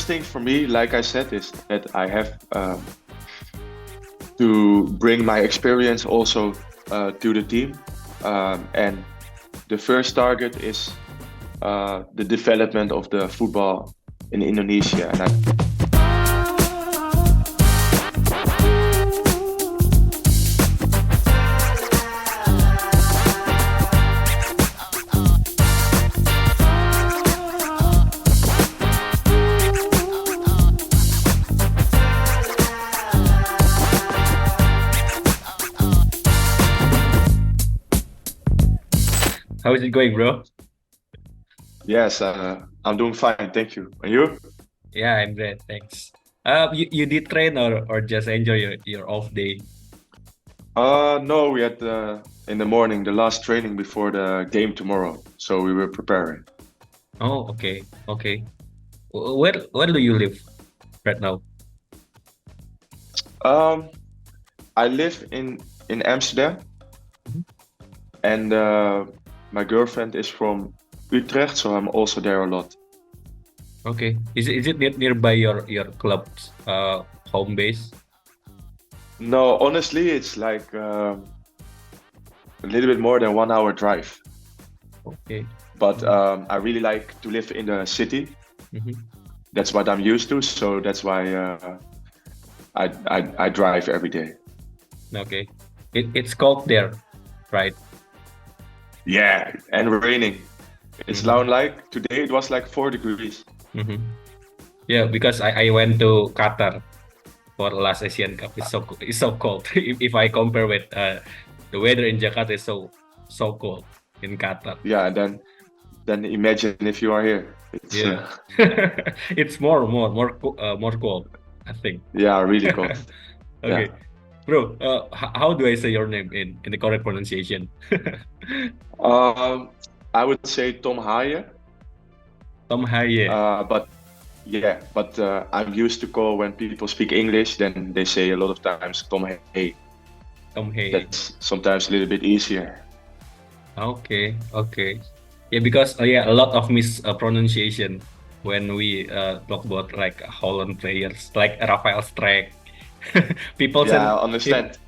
first thing for me, like I said, is that I have to bring my experience also to the team. And the first target is the development of the football in Indonesia. And How is it going, bro? yes, I'm doing fine, thank you. And you? Yeah, I'm great, thanks. You did train or just enjoy your off day? No, we had in the morning the last training before the game tomorrow, so we were preparing. Oh, okay, okay. Where do you live right now? Um, I live in Amsterdam, Mhm. and my girlfriend is from Utrecht, so I'm also there a lot. Okay. Is it nearby your club's home base? No, honestly, it's like a little bit more than 1 hour drive. Okay. But Mhm. I really like to live in the city. Mhm. That's what I'm used to, so that's why I drive every day. Okay. It's cold there, right? Yeah, and raining. It's now Mm-hmm. like today it was like 4 degrees. Mm-hmm. Yeah, because I went to Qatar for last Asian Cup. It's so cold. If I compare with the weather in Jakarta is so cold in Qatar. Yeah, and then imagine if you are here. It's Yeah. It's more cold, I think. yeah, really cold. Yeah. Okay. Bro, how do I say your name in the correct pronunciation? Um, I would say Thom Haye, Thom Haye. but yeah, but I'm used to call when people speak English, then they say a lot of times Thom Haye. Thom Haye. That's sometimes a little bit easier. Okay, okay. Yeah, because yeah, a lot of mispronunciation when we talk about like Holland players, like Rafael Strijk. People Yeah, say I it, understand.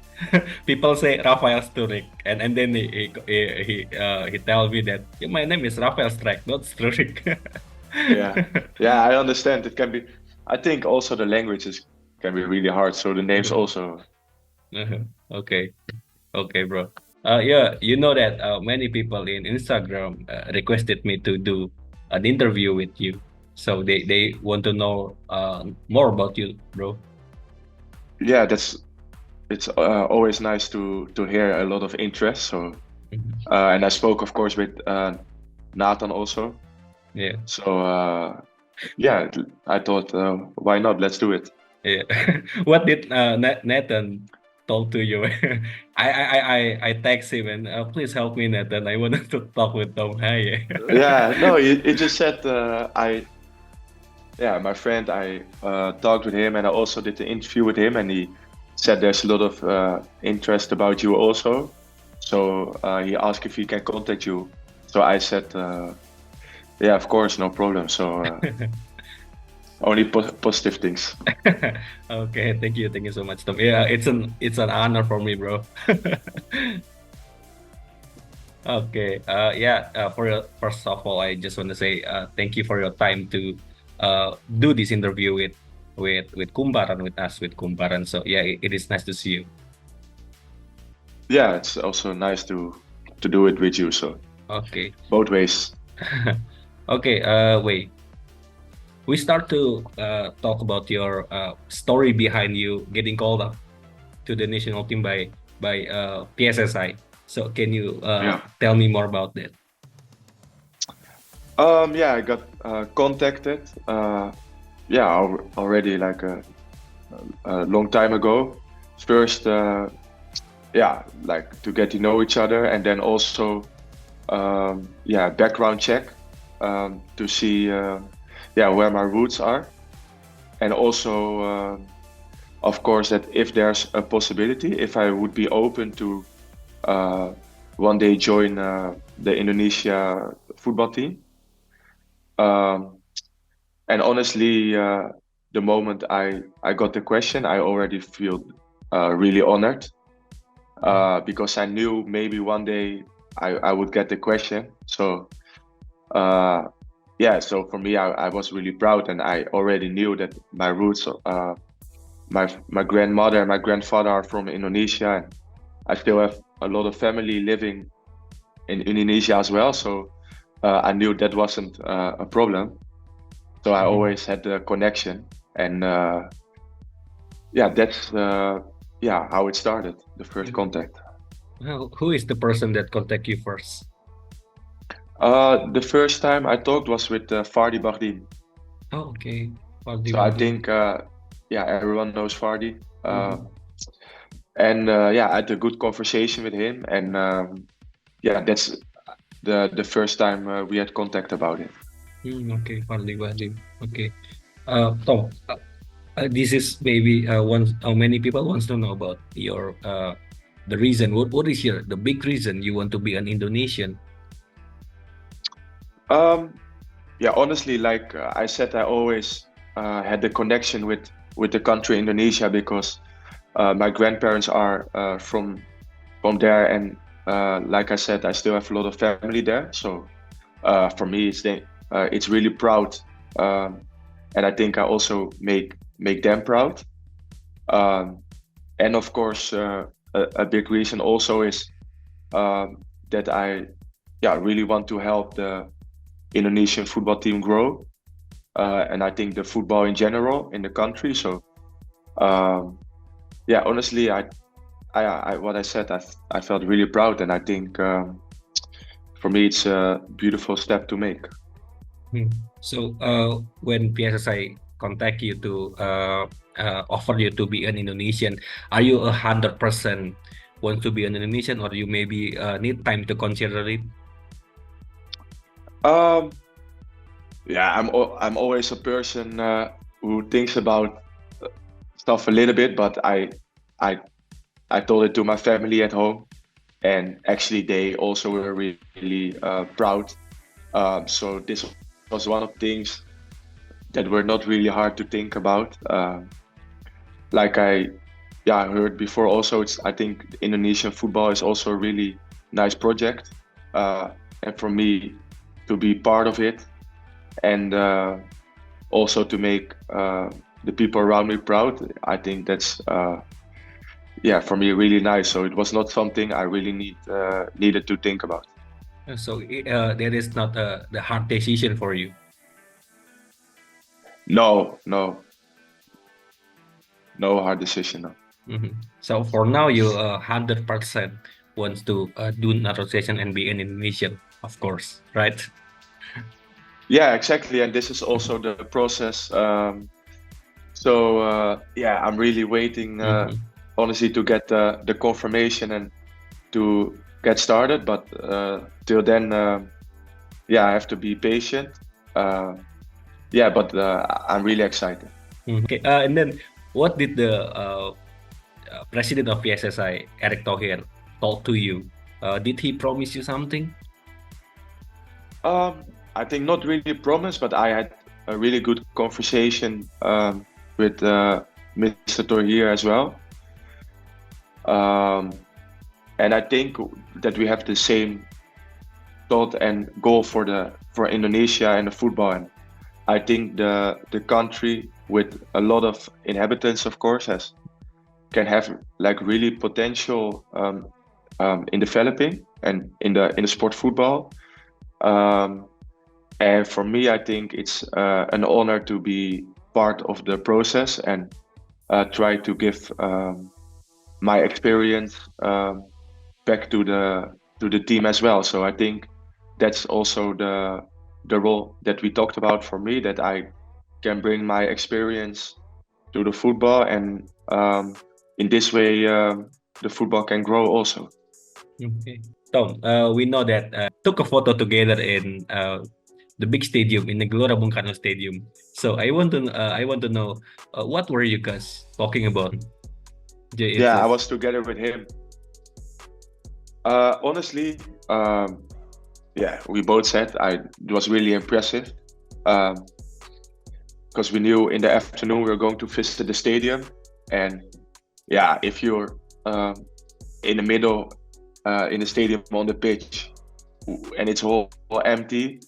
people say Rafael Sturrik, and then he tell me that, "Yeah, my name is Rafael Strijk, not Sturrik." Yeah, yeah, I understand. It can be. I think also the languages can be really hard. So the names also. Okay, okay, bro. Yeah, you know that many people in Instagram requested me to do an interview with you, so they want to know more about you, bro. Yeah, that's it's always nice to hear a lot of interest. So Mhm. and I spoke, of course, with Nathan also. Yeah, So yeah, I thought why not? Let's do it. yeah. What did Nathan told to you? I text him and please help me, Nathan. I wanted to talk with Tom Haye. Yeah, no, he just said yeah, my friend, I talked with him and I also did the interview with him, and he said there's a lot of interest about you also. So he asked if he can contact you. So I said, yeah, of course, no problem. So only positive things. Okay, thank you so much, Tom. Yeah, it's an honor for me, bro. Okay. Yeah. First of all, I just want to say thank you for your time to do this interview with Kumparan with us with Kumparan. So yeah, it is nice to see you. Yeah, it's also nice to do it with you. So Okay. both ways. Okay. Wait. We start to talk about your story behind you getting called up to the national team by PSSI. So can you Yeah. tell me more about that? Yeah, I got contacted. Yeah, already like a long time ago. First, yeah, like to get to know each other, and then also, yeah, background check to see, yeah, where my roots are, and also, of course, that if there's a possibility, if I would be open to uh, one day join the Indonesia football team. Um, And honestly, the moment I got the question, I already feel really honored, because I knew maybe one day I would get the question. So uh, yeah, so for me, I was really proud, and I already knew that my roots, my grandmother and my grandfather are from Indonesia, and I still have a lot of family living in Indonesia as well. So I knew that wasn't a problem. So I Mhm. always had the connection, and yeah, that's yeah, how it started, the first Mhm. contact. Who is the person that contact you first? The first time I talked was with Fardi Baghdin. Oh, okay. Valdi So I Valdi. think yeah, everyone knows Fardi. Mhm. And yeah, I had a good conversation with him, and yeah, that's the first time we had contact about it. Okay, Valdi Valdi. Okay. Tom, this is maybe many people wants to know about your the reason. What is your the big reason you want to be an Indonesian? Um, yeah, honestly, like I said, I always had the connection with the country Indonesia, because my grandparents are from there, and like I said, I still have a lot of family there. So for me, it's really proud, um, and I think I also make them proud. Um, and of course, a big reason also is that I yeah really want to help the Indonesian football team grow, and I think the football in general in the country. So um, yeah, honestly, I what I said, I felt really proud, and I think for me it's a beautiful step to make. Hmm. So when PSSI contact you to offer you to be an Indonesian, are you 100% want to be an Indonesian, or you maybe need time to consider it? Um, yeah, I'm always a person who thinks about stuff a little bit, but I I told it to my family at home, and actually they also were really proud. So this was one of things that were not really hard to think about. Like I yeah I heard before also, it's I think Indonesian football is also a really nice project, uh, and for me to be part of it, and also to make the people around me proud, I think that's yeah for me really nice. So it was not something I really needed to think about. So there is not the hard decision for you. No, no, no hard decision. No. So for now, you 100% wants to do naturalization and be an Indonesian, of course, right? Yeah, exactly, and this is also the process. So yeah, I'm really waiting, Mhm. honestly, to get the confirmation and to get started. But till then, yeah, I have to be patient. Uh, yeah, but I'm really excited. Okay, and then what did the president of PSSI, Eric Thohir, told to you? Did he promise you something? I think not really promise, but I had a really good conversation with Mr. Torhier as well. Um, and I think that we have the same thought and goal for Indonesia and the football. And I think the country with a lot of inhabitants, of course, has can have like really potential in developing and in the sport football. Um, and for me, I think it's an honor to be part of the process and try to give my experience back to the team as well. So I think that's also the role that we talked about for me, that I can bring my experience to the football, and in this way the football can grow also. Okay. Tom, we know that took a photo together in the big stadium in the Gelora Bung Karno Stadium. So I want to know what were you guys talking about? Yeah, I JSS. was together with him. Honestly, yeah, we both said it was really impressive. Um, because we knew in the afternoon we were going to visit the stadium, and yeah, if you're in the middle in the stadium on the pitch and it's all empty,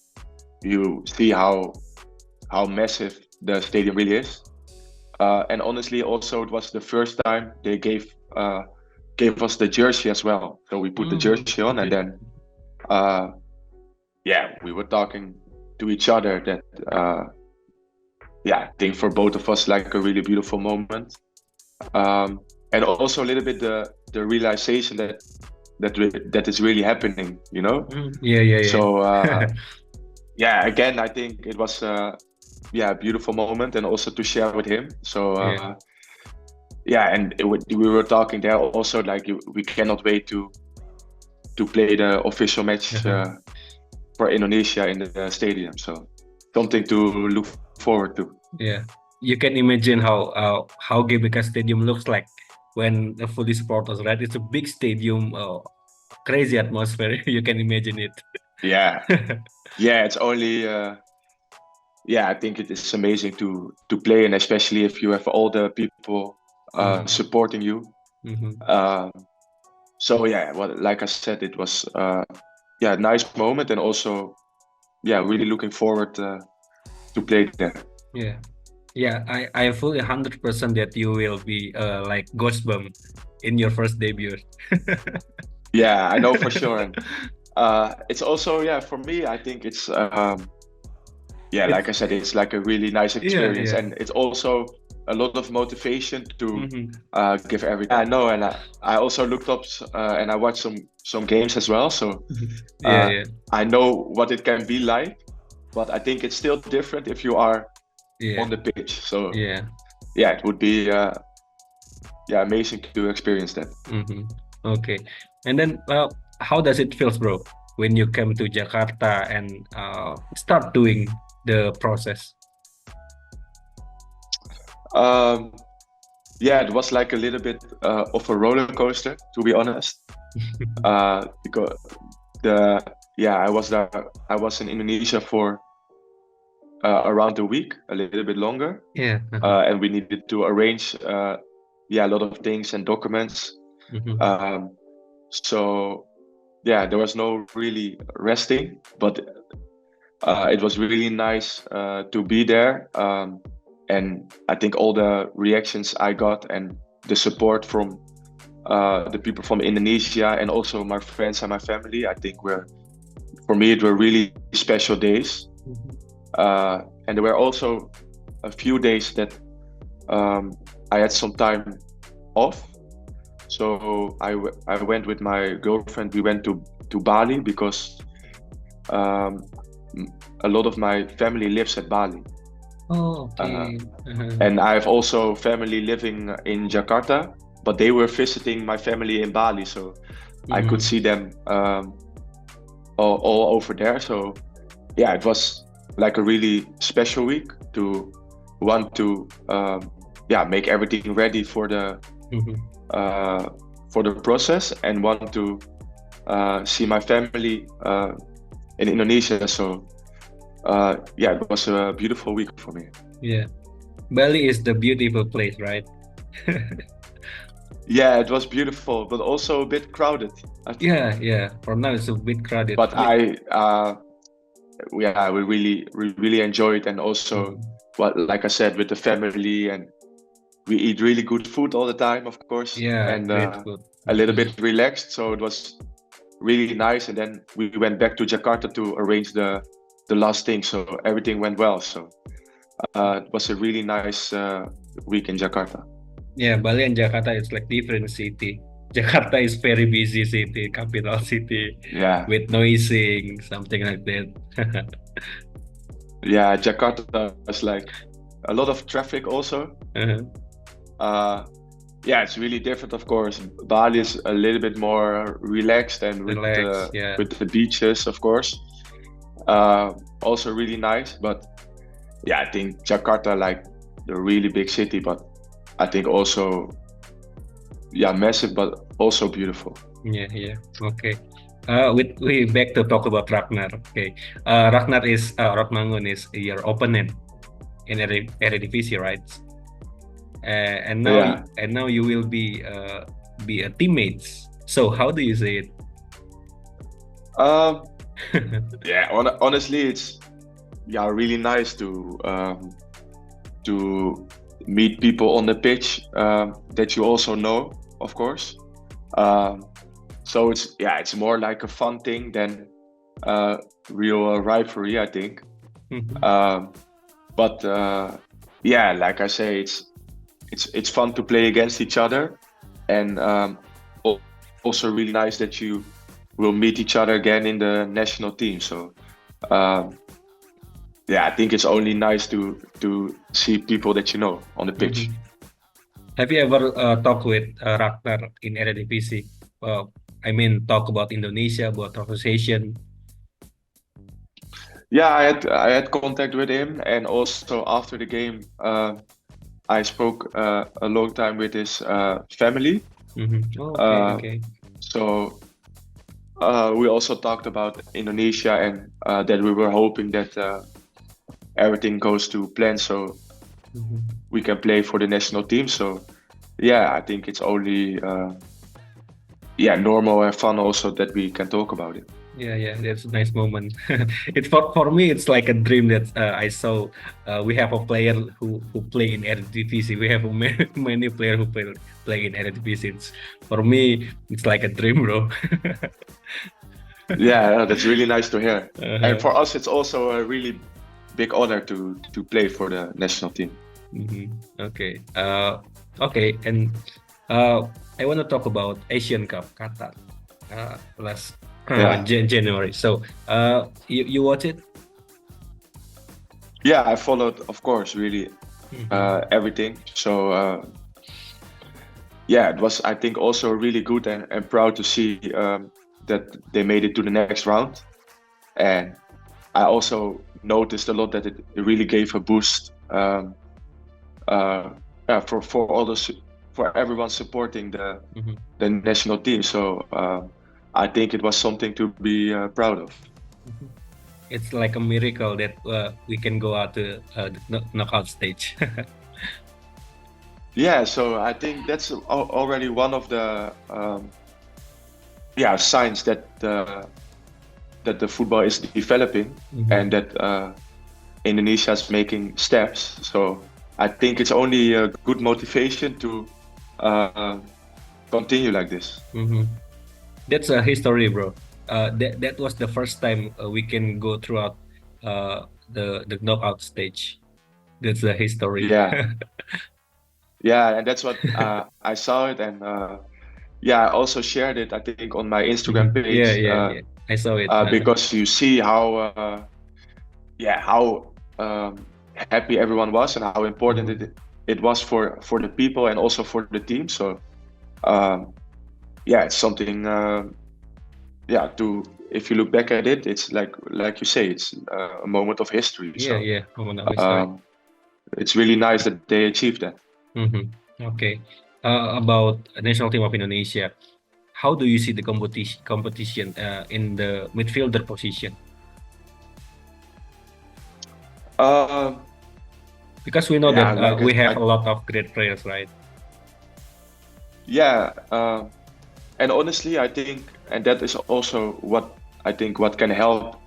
you see how massive the stadium really is. And honestly, also it was the first time they gave us the jersey as well. So we put the jersey on, and then we were talking to each other that I think for both of us like a really beautiful moment. And also a little bit the realization that is really happening, you know? Yeah. So again, I think it was a beautiful moment, and also to share with him. So and we were talking there also, like we cannot wait to play the official match for Indonesia in the stadium. So something to look forward to. Yeah, you can imagine how GBK Stadium looks like when the fully supporters, right? It's a big stadium, crazy atmosphere. You can imagine it. Yeah, it's only. I think it is amazing to play, and especially if you have all the people supporting you. So like I said, it was a nice moment, and also really looking forward to play there. I fully 100% that you will be like Goosebump in your first debut. Yeah, I know for sure. And it's also for me, I think it's like I said, it's like a really nice experience, and it's also a lot of motivation to give everything. I know, and I also looked up and I watched some games as well. So I know what it can be like, but I think it's still different if you are on the pitch. So it would be amazing to experience that. Okay, and then how does it feel, bro, when you come to Jakarta and start doing the process? It was like a little bit of a roller coaster, to be honest. Because I was in Indonesia for around a week, a little bit longer. And we needed to arrange a lot of things and documents. So there was no really resting, but it was really nice to be there. And I think all the reactions I got and the support from the people from Indonesia, and also my friends and my family, I think for me it were really special days. And there were also a few days that I had some time off. So I went with my girlfriend. We went to Bali because a lot of my family lives at Bali. Oh, okay. And I have also family living in Jakarta, but they were visiting my family in Bali, so I could see them all over there. So it was like a really special week to want to make everything ready for the process, and want to see my family in Indonesia. So it was a beautiful week for me. Bali is the beautiful place, right? It was beautiful, but also a bit crowded, I think. For now it's a bit crowded. But we really enjoyed, and also like I said, with the family, and we eat really good food all the time, of course. And a little bit relaxed, so it was really nice. And then we went back to Jakarta to arrange the last thing, so everything went well. So it was a really nice week in Jakarta. Bali and Jakarta is like different city. Jakarta is very busy city, capital city, with noising, something like that. Jakarta is like a lot of traffic also. It's really different, of course. Bali is a little bit more relaxed, and with the beaches, of course. Also really nice, but I think Jakarta, like the really big city, but I think also massive, but also beautiful. Okay. We back to talk about Ragnar. Okay. Ragnar is Rotmangun is your opponent in Eredivisie, right? And now Yeah. you will be a teammates. So how do you say it? Um, yeah. Honestly, it's really nice to meet people on the pitch that you also know, of course. Um, so it's more like a fun thing than real rivalry, I think. Mhm. But yeah, like I say, it's fun to play against each other, and also really nice that you will meet each other again in the national team. So um, yeah, I think it's only nice to see people that you know on the pitch. Mhm. Have you ever talked with Ragnar in Eredivisie? I mean, talk about Indonesia, about association. Yeah, I had contact with him, and also after the game, I spoke a long time with his family. Oh, okay, Uh, okay. so we also talked about Indonesia, and that we were hoping that everything goes to plan, so Mhm. we can play for the national team. So yeah, I think it's only normal and fun also that we can talk about it. Yeah, that's a nice moment. It's for me, it's like a dream that I saw. We have a player who play in Eredivisie. We have many player who play in Eredivisie. For me, it's like a dream, bro. Yeah, that's really nice to hear. And Uh-huh. for us, it's also a really big honor to play for the national team. Okay. Okay. And uh, I want to talk about Asian Cup Qatar last Yeah, January. So you watch it? yeah, I followed, of course, really Mm-hmm. everything. So yeah, it was, I think, also really good and proud to see that they made it to the next round. And I also noticed a lot that it really gave a boost uh, yeah, for all for everyone supporting Mm-hmm. the national team. So I think it was something to be proud of. Mhm. It's like a miracle that we can go out to the knockout stage. Yeah, so I think that's already one of the signs that the football is developing and Mhm. that Indonesia is making steps. So I think it's only a good motivation to uh, continue like this. Mhm. That's a history, bro. That was the first time we can go throughout the knockout stage. That's the history. Yeah, yeah, and that's what I saw it, and I also shared it. I think on my Instagram Yeah, page yeah. I saw it. because you see how happy everyone was and how important Mhm. it was for the people and also for the team. So um, yeah, it's something. To if you look back at it, it's like you say, it's a moment of history. Yeah, So yeah. Moment of history. um, it's really nice that they achieved that. Mhm. Okay. About national team of Indonesia, how do you see the competition in the midfielder position? Um, Because we know yeah, that like we have I a lot of great players, right? yeah, and honestly, I think, and that is also what I think what can help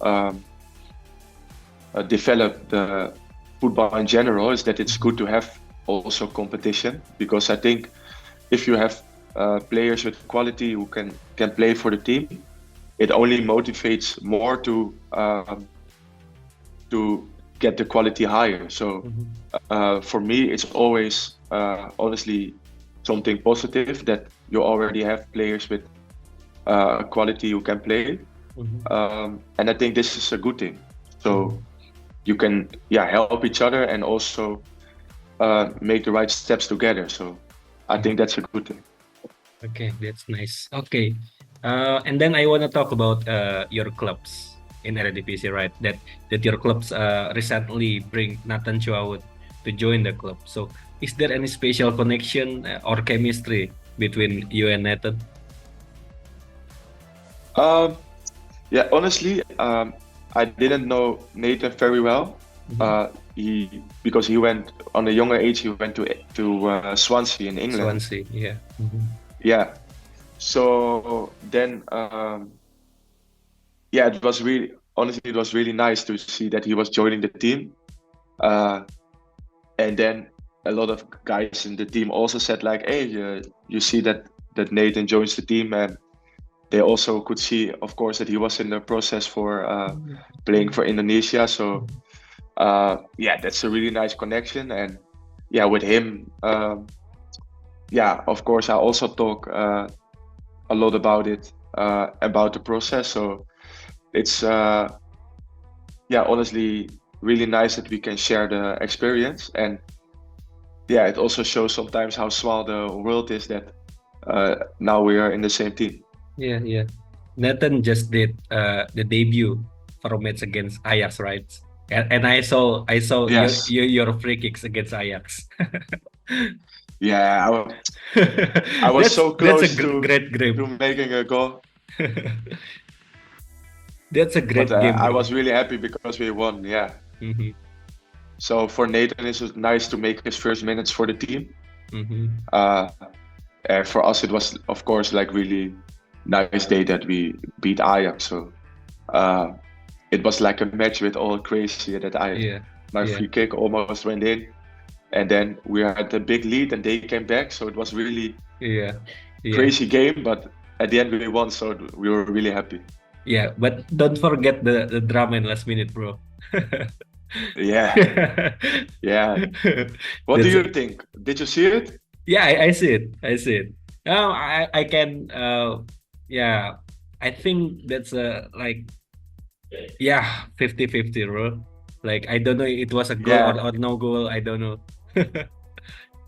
develop the football in general is that it's Mhm. good to have also competition because I think if you have players with quality who can play for the team, it only motivates more to get the quality higher. So Mhm. for me, it's always honestly something positive that you already have players with quality who can play, Mhm. and I think this is a good thing. So Mhm. you can help each other and also make the right steps together. So I think Mhm. that's a good thing. Okay, that's nice. Okay. And then I want to talk about your clubs in Eredivisie, right? That your clubs recently bring Nathan Chuawood to join the club. So, is there any special connection or chemistry between you and Nathan? Um, yeah, honestly, I didn't know Nathan very well, Mhm. Because he went on a younger age, he went to Swansea in England. Swansea, yeah. Mhm. Yeah. So then, yeah, it was really honestly, it was really nice to see that he was joining the team. Uh, and then a lot of guys in the team also said like, "Hey, you see that Nathan joins the team," and they also could see, of course, that he was in the process for playing for Indonesia. So yeah, that's a really nice connection. And yeah, with him, yeah, of course, I also talk a lot about it, about the process. So it's yeah, honestly, really nice that we can share the experience. And yeah, it also shows sometimes how small the world is that now we are in the same team. Yeah, yeah. Nathan just did the debut for a match against Ajax, right? And I saw Yes. your free kicks against Ajax. Yeah, I was so That's a close great to game. making a goal, That's a but great game, I bro. was really happy because we won. Yeah. Mm-hmm. So for Nathan, it was nice to make his first minutes for the team. Mm-hmm. Uh, and for us, it was of course like really nice day that we beat Ajax. So uh, it was like a match with all crazy that Yeah, my yeah, free kick almost went in, and then we had a big lead and they came back. So it was really yeah, yeah, crazy game, but at the end we won. So we were really happy. yeah. But don't forget the drama in last minute, bro. Yeah, yeah. What do That's you think? Did you see it? yeah, I see it. I see it. Now I can yeah, I think that's like yeah, 50-50, bro. Like I don't know it was a goal Yeah, or no goal, I don't know.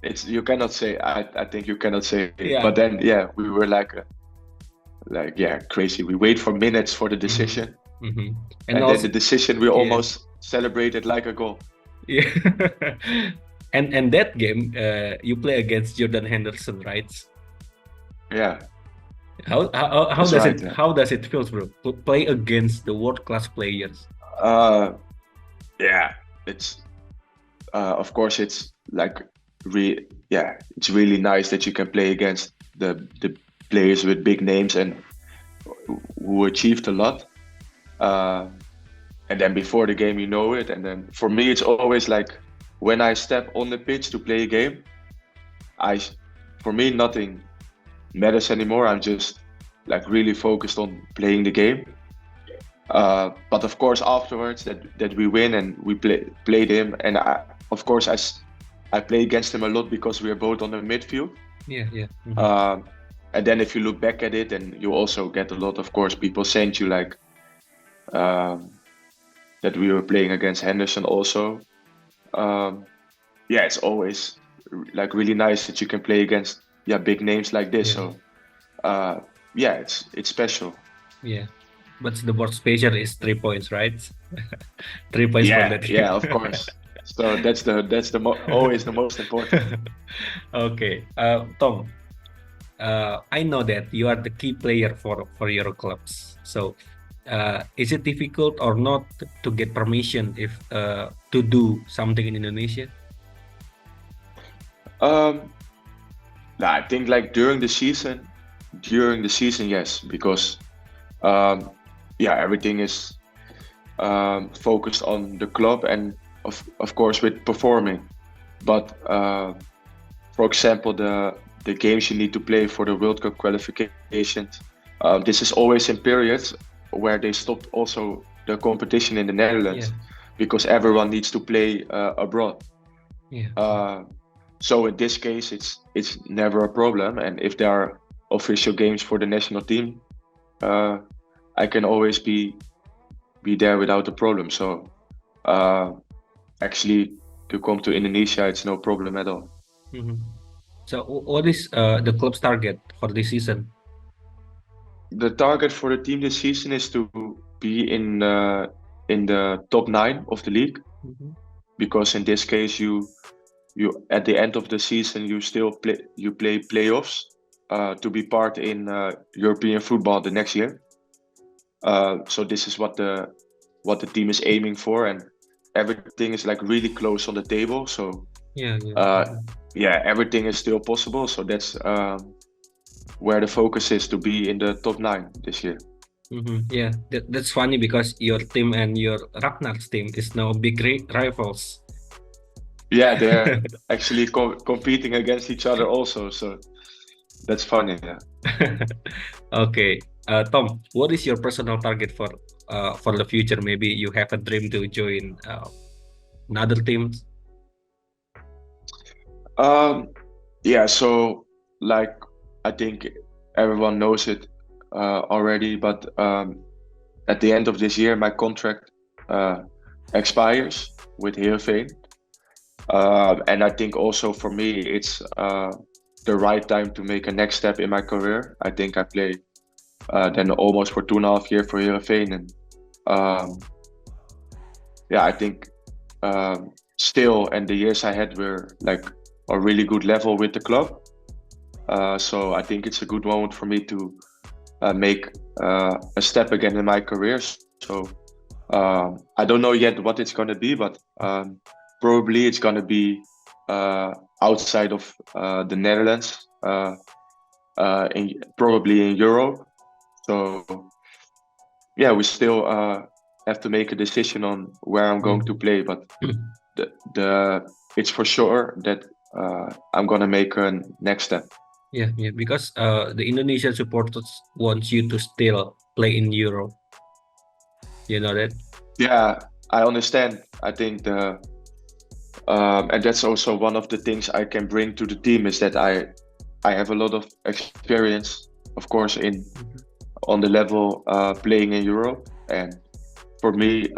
it's you cannot say. I think you cannot say. But Yeah. then yeah, we were like yeah, crazy. We wait for minutes for the Mm-hmm. decision, Mm-hmm. And and then the also decision we yeah. almost celebrated like a goal. Yeah. And that game you play against Jordan Henderson, right? Yeah, How that's does right. it Yeah. feel, bro? To play against the world class players. Uh, yeah. It's of course it's like yeah, it's really nice that you can play against the players with big names and who achieved a lot. Uh, and then before the game, you know it. And then for me, it's always like when I step on the pitch to play a game, I, for me, nothing matters anymore. I'm just like really focused on playing the game. But of course, afterwards that we win and we played him, and of course I play against him a lot because we are both on the midfield. Yeah, yeah. Mm-hmm. Um, and then if you look back at it, and you also get a lot, of course, people saying to you like um, that we were playing against Henderson also. Um, yeah, it's always like really nice that you can play against yeah big names like this. Yeah, So uh, yeah, it's special. yeah. But the most special is 3 points, right? 3 points from Yeah, that yeah, game. of course. So always the most important. Okay. Tom, I know that you are the key player for your clubs. So, is it difficult or not to get permission if to do something in Indonesia? Um, nah, I think like during the season, yes, because um, yeah, everything is focused on the club and of course with performing. But for example, the games you need to play for the World Cup qualifications, this is always in periods where they stopped also the competition in the Yeah, Netherlands because everyone needs to play abroad. yeah, Uh, so in this case, it's never a problem. And if there are official games for the national team, uh, I can always be there without a problem. So uh, actually, to come to Indonesia, it's no problem at all. mhm. So, what is the club's target for this season? The target for the team this season is to be in the top nine of the league Mhm. because in this case you at the end of the season you play playoffs to be part in European football the next year. So this is what the team is aiming for, and everything is like really close on the table. So Yeah, yeah, everything is still possible. So that's where the focus is, to be in the top 9 this year. Yeah, that's funny because your team and your Ragnar's team is now big rivals. Yeah, they're actually competing against each other also. So that's funny. Yeah. Okay, Tom, what is your personal target for the future? Maybe you have a dream to join another team. Yeah. So like, I think everyone knows it already, but at the end of this year, my contract expires with Heerenveen. And I think also for me, it's the right time to make a next step in my career. I think I played then almost for 2.5 years for Heerenveen, and yeah, I think still, and the years I had were like a really good level with the club. So I think it's a good moment for me to make a step again in my career. So I don't know yet what it's going to be, but probably it's going to be outside of the Netherlands, probably in Europe. So yeah, we still have to make a decision on where I'm going to play, but it's for sure that I'm going to make a next step. Yeah, because the Indonesian supporters want you to still play in Europe. You know that? Yeah, I understand. I think and that's also one of the things I can bring to the team, is that I have a lot of experience, of course, on the level playing in Europe. And for me,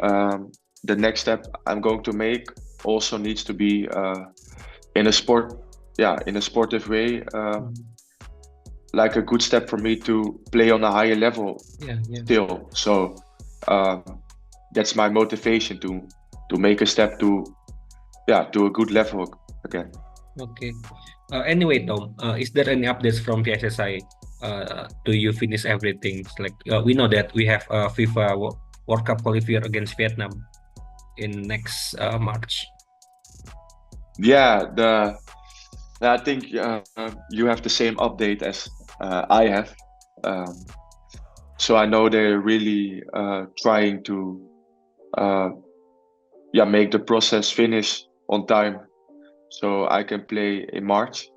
the next step I'm going to make also needs to be in a sportive way, like a good step for me to play on a higher level still. So that's my motivation to make a step to a good level again. Okay. Anyway, Tom, is there any updates from PSSI? Do you finish everything? Like we know that we have FIFA World Cup qualifier against Vietnam in next March. Yeah, I think you have the same update as I have. So I know they're really trying to make the process finish on time, so I can play in March.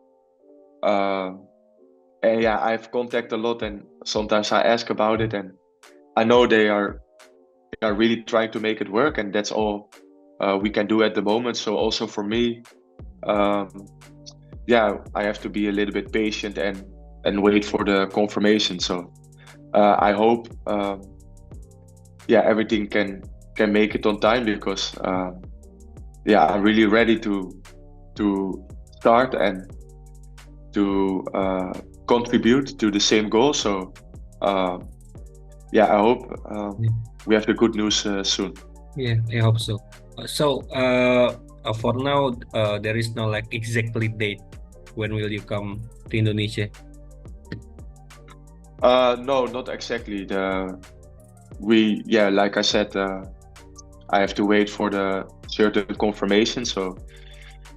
And yeah, I've contacted a lot, and sometimes I ask about it, and I know they are really trying to make it work, and that's all we can do at the moment. So also for me, I have to be a little bit patient and wait for the confirmation. So I hope everything can make it on time, because I'm really ready to start and to contribute to the same goal. So I hope we have the good news soon. Yeah, I hope so. So for now, there is no like exactly date when will you come to Indonesia? No, not exactly. Like I said, I have to wait for the certain confirmation. So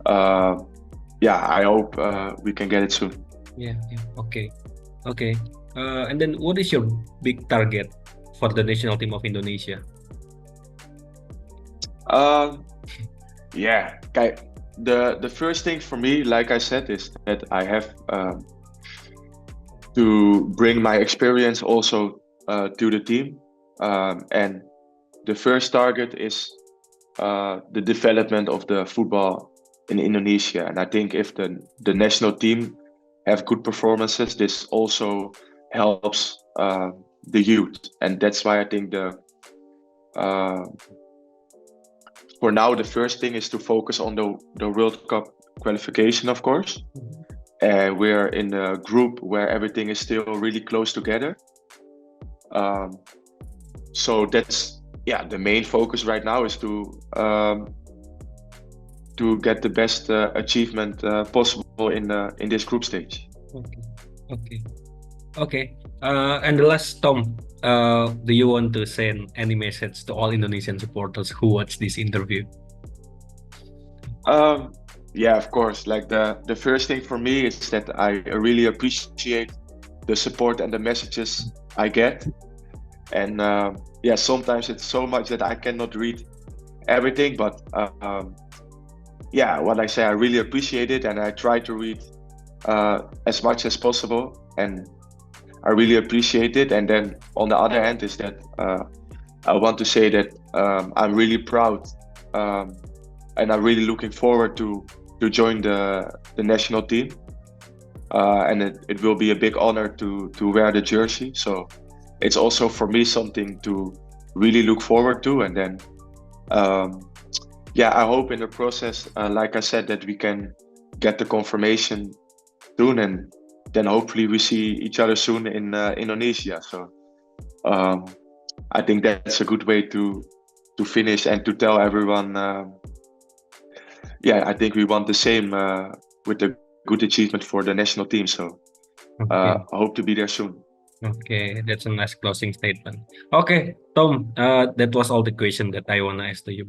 I hope we can get it soon. Yeah. Okay. And then what is your big target for the national team of Indonesia? The first thing for me, like I said, is that I have to bring my experience also to the team, and the first target is the development of the football in Indonesia. And I think if the national team have good performances, this also helps the youth, and that's why I think for now the first thing is to focus on the World Cup qualification, of course. And we're in a group where everything is still really close together. So that's the main focus right now, is to get the best achievement possible in this group stage. Okay. And the last, Tom, do you want to send any message to all Indonesian supporters who watch this interview? Yeah, of course. Like the first thing for me is that I really appreciate the support and the messages I get. And yeah, sometimes it's so much that I cannot read everything, but yeah, what I say, I really appreciate it, and I try to read as much as possible, and I really appreciate it. And then on the other hand is that I want to say that I'm really proud, um, and I'm really looking forward to join the national team, and it will be a big honor to wear the jersey. So it's also for me something to really look forward to, and then yeah, I hope in the process, like I said, that we can get the confirmation soon, and then hopefully we see each other soon in Indonesia. So um, I think that's a good way to finish and to tell everyone. Yeah, I think we want the same with the good achievement for the national team. So Okay. I hope to be there soon. Okay, that's a nice closing statement. Okay, Tom, that was all the question that I wanna ask to you.